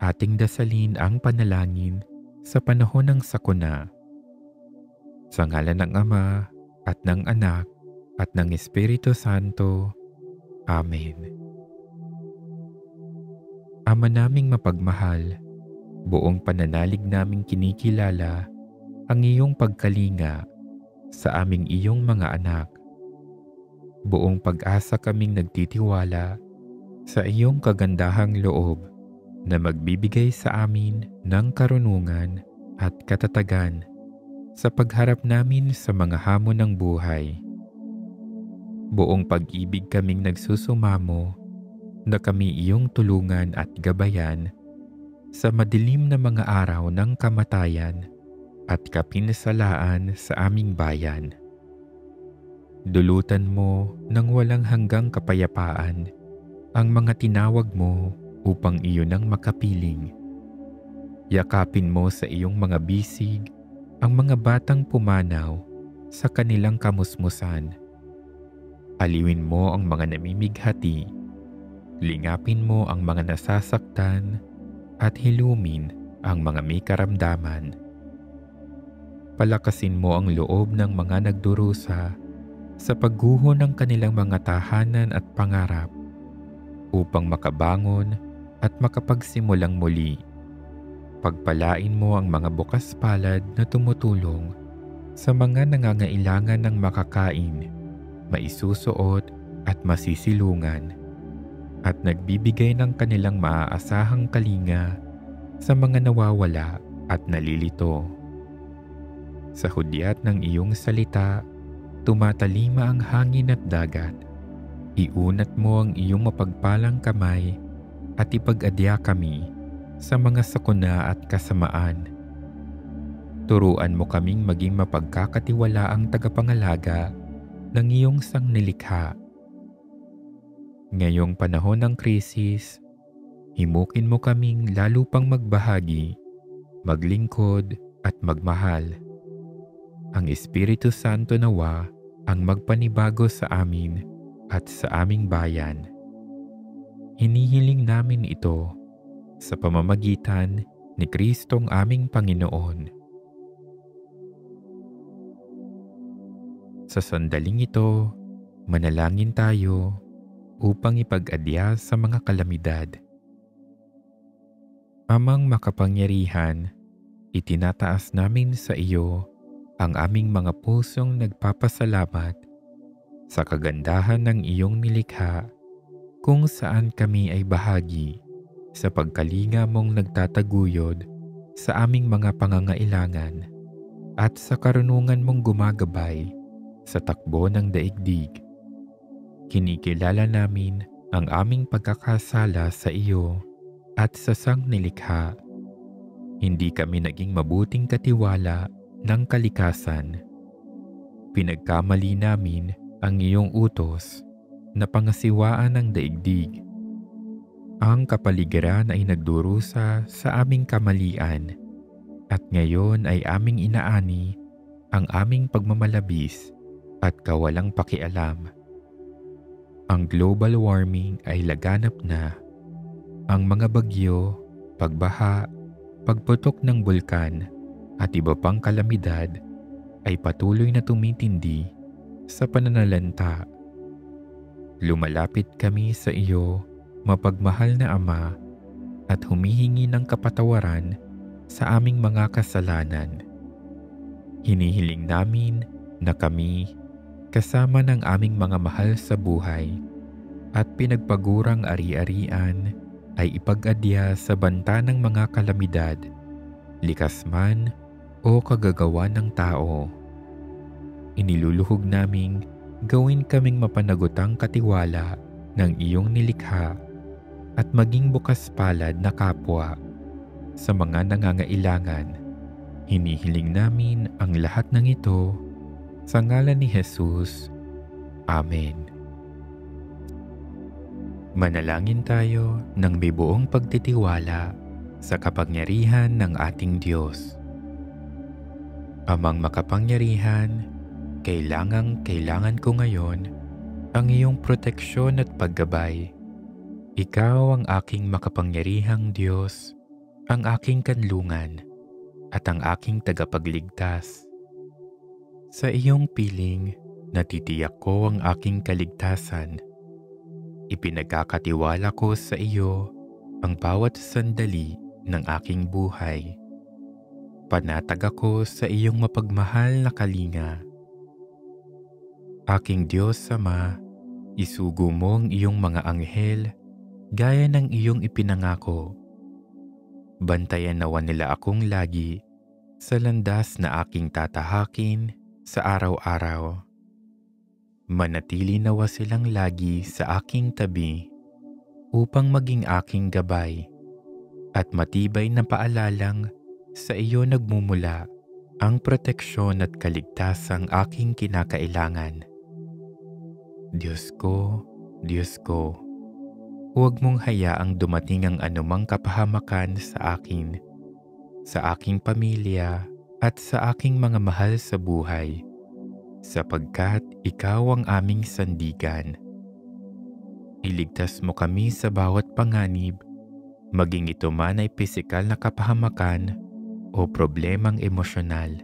Ating dasalin ang panalangin sa panahon ng sakuna. Sa ngalan ng Ama at ng Anak at ng Espiritu Santo. Amen. Ama naming mapagmahal, buong pananalig naming kinikilala ang iyong pagkalinga sa aming iyong mga anak. Buong pag-asa kaming nagtitiwala sa iyong kagandahang loob na magbibigay sa amin ng karunungan at katatagan sa pagharap namin sa mga hamon ng buhay. Buong pag-ibig kaming nagsusumamo na kami iyong tulungan at gabayan sa madilim na mga araw ng kamatayan at kapinsalaan sa aming bayan. Dulutan mo ng walang hanggang kapayapaan ang mga tinawag mo upang iyon ang makapiling. Yakapin mo sa iyong mga bisig ang mga batang pumanaw sa kanilang kamusmusan. Aliwin mo ang mga namimighati, lingapin mo ang mga nasasaktan, at hilumin ang mga may karamdaman. Palakasin mo ang loob ng mga nagdurusa sa pagguho ng kanilang mga tahanan at pangarap upang makabangon at makapagsimulang muli. Pagpalain mo ang mga bukas palad na tumutulong sa mga nangangailangan ng makakain, maisusuot at masisilungan, at nagbibigay ng kanilang maaasahang kalinga sa mga nawawala at nalilito. Sa hudyat ng iyong salita, tumatalima ang hangin at dagat. Iunat mo ang iyong mapagpalang kamay at ipag-adya kami sa mga sakuna at kasamaan. Turuan mo kaming maging mapagkakatiwalaang tagapangalaga ng iyong sangnilikha. Ngayong panahon ng krisis, himukin mo kaming lalo pang magbahagi, maglingkod at magmahal. Ang Espiritu Santo nawa ang magpanibago sa amin at sa aming bayan. Hinihiling namin ito sa pamamagitan ni Kristong aming Panginoon. Sa sandaling ito, manalangin tayo upang ipag-adya sa mga kalamidad. Amang makapangyarihan, itinataas namin sa iyo ang aming mga pusong nagpapasalamat sa kagandahan ng iyong nilikha, kung saan kami ay bahagi sa pagkalinga mong nagtataguyod sa aming mga pangangailangan at sa karunungan mong gumagabay sa takbo ng daigdig. Kinikilala namin ang aming pagkakasala sa iyo at sa sangnilikha. Hindi kami naging mabuting katiwala ng kalikasan. Pinagkamali namin ang iyong utos na pangasiwaan ng daigdig. Ang kapaligiran ay nagdurusa sa aming kamalian at ngayon ay aming inaani ang aming pagmamalabis at kawalang pakialam. Ang global warming ay laganap na. Ang mga bagyo, pagbaha, pagputok ng bulkan at iba pang kalamidad ay patuloy na tumitindi sa pananalanta. Lumalapit kami sa iyo, mapagmahal na Ama, at humihingi ng kapatawaran sa aming mga kasalanan. Hinihiling namin na kami, kasama ng aming mga mahal sa buhay at pinagpagurang ari-arian, ay ipag-adya sa banta ng mga kalamidad, likas man o kagagawa ng tao. Iniluluhog naming gawin kaming mapanagutang katiwala ng iyong nilikha at maging bukas palad na kapwa sa mga nangangailangan. Hinihiling namin ang lahat ng ito sa ngalan ni Jesus. Amen. Manalangin tayo ng may buong pagtitiwala sa kapangyarihan ng ating Diyos. Amang makapangyarihan, kailangan ko ngayon ang iyong proteksyon at paggabay. Ikaw ang aking makapangyarihang Diyos ang aking kanlungan at ang aking tagapagligtas. Sa iyong piling, natitiyak ko ang aking kaligtasan. Ipinagkakatiwala ko sa iyo ang bawat sandali ng aking buhay. Panatag ako sa iyong mapagmahal na kalinga. Aking Diyos Ama, isugo mo ang iyong mga anghel gaya ng iyong ipinangako. Bantayan nawa nila akong lagi sa landas na aking tatahakin sa araw-araw. Manatili nawa silang lagi sa aking tabi upang maging aking gabay at matibay na paalalang sa iyo nagmumula ang proteksyon at kaligtasang aking kinakailangan. Diyos ko, huwag mong hayaang dumating ang anumang kapahamakan sa akin, sa aking pamilya at sa aking mga mahal sa buhay, sapagkat ikaw ang aming sandigan. Iligtas mo kami sa bawat panganib, maging ito man ay pisikal na kapahamakan o problemang emosyonal.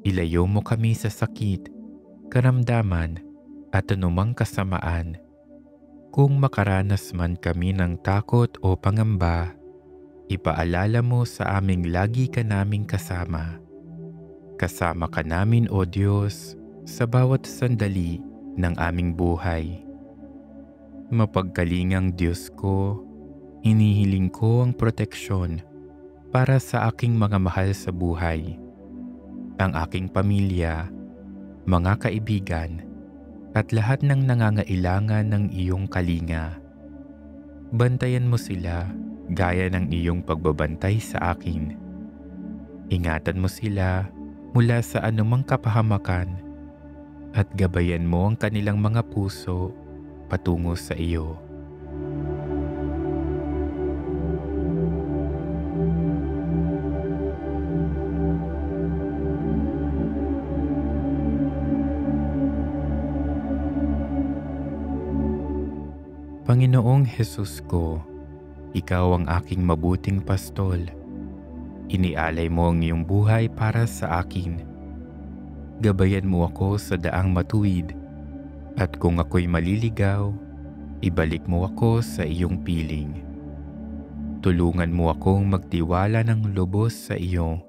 Ilayo mo kami sa sakit, karamdaman at anumang kasamaan. Kung makaranas man kami ng takot o pangamba, ipaalala mo sa aming lagi ka naming kasama. Kasama ka namin, O Diyos, sa bawat sandali ng aming buhay. Mapagkalingang Diyos ko, hinihiling ko ang proteksyon para sa aking mga mahal sa buhay, ang aking pamilya, mga kaibigan, at lahat ng nangangailangan ng iyong kalinga. Bantayan mo sila gaya ng iyong pagbabantay sa akin. Ingatan mo sila mula sa anumang kapahamakan at gabayan mo ang kanilang mga puso patungo sa iyo. Panginoong Hesus ko, ikaw ang aking mabuting pastol. Inialay mo ang iyong buhay para sa akin. Gabayan mo ako sa daang matuwid, at kung ako'y maliligaw, ibalik mo ako sa iyong piling. Tulungan mo akong magtiwala ng lubos sa iyo.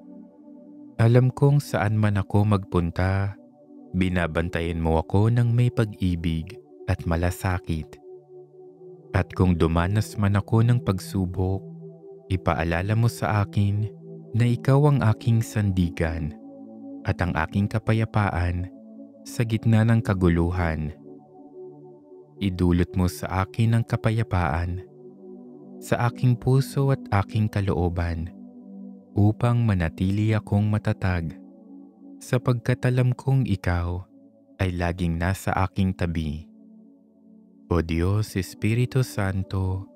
Alam kong saan man ako magpunta, binabantayan mo ako ng may pag-ibig at malasakit. At kung dumanas man ako ng pagsubok, ipaalala mo sa akin na ikaw ang aking sandigan at ang aking kapayapaan sa gitna ng kaguluhan. Idulot mo sa akin ang kapayapaan sa aking puso at aking kalooban upang manatili akong matatag, sapagkat alam kong ikaw ay laging nasa aking tabi. O Diyos, Espiritu Santo,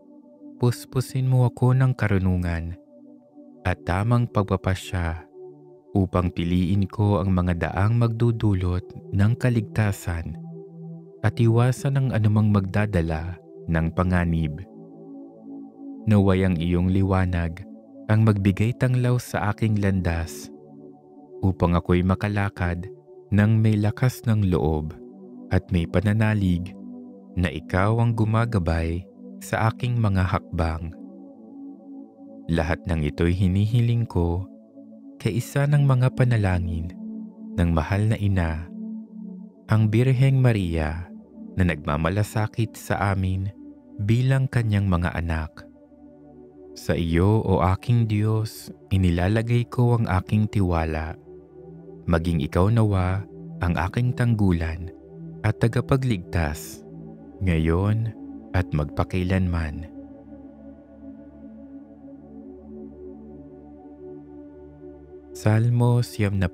puspusin mo ako ng karunungan at tamang pagpapasya upang piliin ko ang mga daang magdudulot ng kaligtasan at iwasan ang anumang magdadala ng panganib. Naway ang iyong liwanag ang magbigay tanglaw sa aking landas upang ako'y makalakad ng may lakas ng loob at may pananalig na ikaw ang gumagabay sa aking mga hakbang. Lahat ng ito'y hinihiling ko kaisa ng mga panalangin ng mahal na ina, ang Birheng Maria na nagmamalasakit sa amin bilang kanyang mga anak. Sa iyo, O aking Diyos, inilalagay ko ang aking tiwala. Maging ikaw nawa ang aking tanggulan at tagapagligtas, ngayon at magpakailanman. Salmo 91.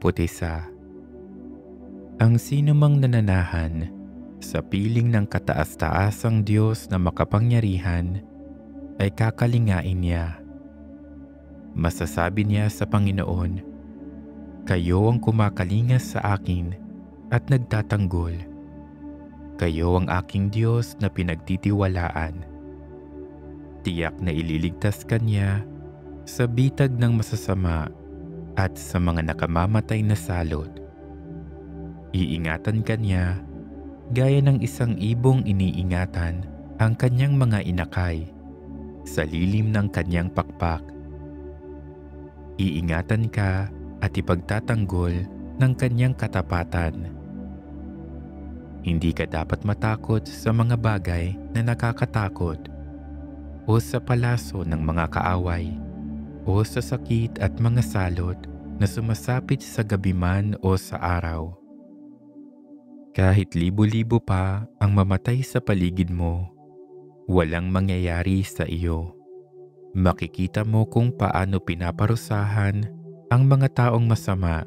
Ang sinumang nananahan sa piling ng kataas-taasang Diyos na makapangyarihan ay kakalingain niya. Masasabi niya sa Panginoon, kayo ang kumakalingas sa akin at nagtatanggol. Kayo ang aking Diyos na pinagtitiwalaan. Tiyak na ililigtas ka niya sa bitag ng masasama at sa mga nakamamatay na salot. Iingatan ka niya gaya ng isang ibong iniingatan ang kanyang mga inakay sa lilim ng kanyang pakpak. Iingatan ka at ipagtatanggol ng kanyang katapatan. Hindi ka dapat matakot sa mga bagay na nakakatakot o sa palaso ng mga kaaway o sa sakit at mga salot na sumasapit sa gabi man o sa araw. Kahit libo-libo pa ang mamatay sa paligid mo, walang mangyayari sa iyo. Makikita mo kung paano pinaparusahan ang mga taong masama.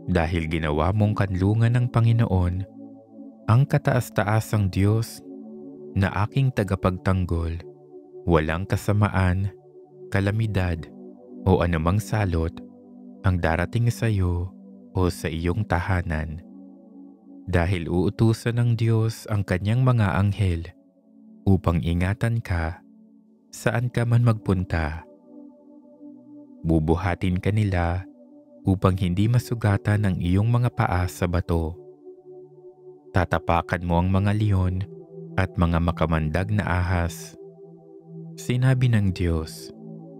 Dahil ginawa mong kanlungan ng Panginoon, ang kataas-taasang Diyos na aking tagapagtanggol, walang kasamaan, kalamidad o anumang salot ang darating sa iyo o sa iyong tahanan. Dahil uutusan ng Diyos ang kanyang mga anghel upang ingatan ka saan ka man magpunta. Bubuhatin ka nila upang hindi masugatan ang iyong mga paa sa bato. Tatapakan mo ang mga leon at mga makamandag na ahas. Sinabi ng Diyos,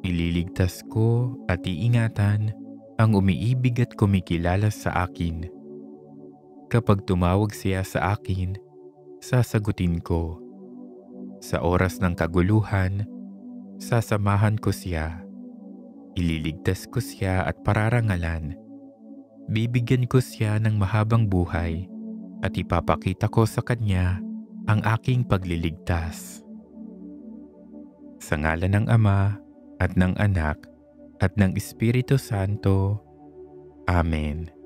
ililigtas ko at iingatan ang umiibig at kumikilala sa akin. Kapag tumawag siya sa akin, sasagutin ko. Sa oras ng kaguluhan, sasamahan ko siya. Ililigtas ko siya at pararangalan. Bibigyan ko siya ng mahabang buhay at ipapakita ko sa kanya ang aking pagliligtas. Sa ngalan ng Ama at ng Anak at ng Espiritu Santo. Amen.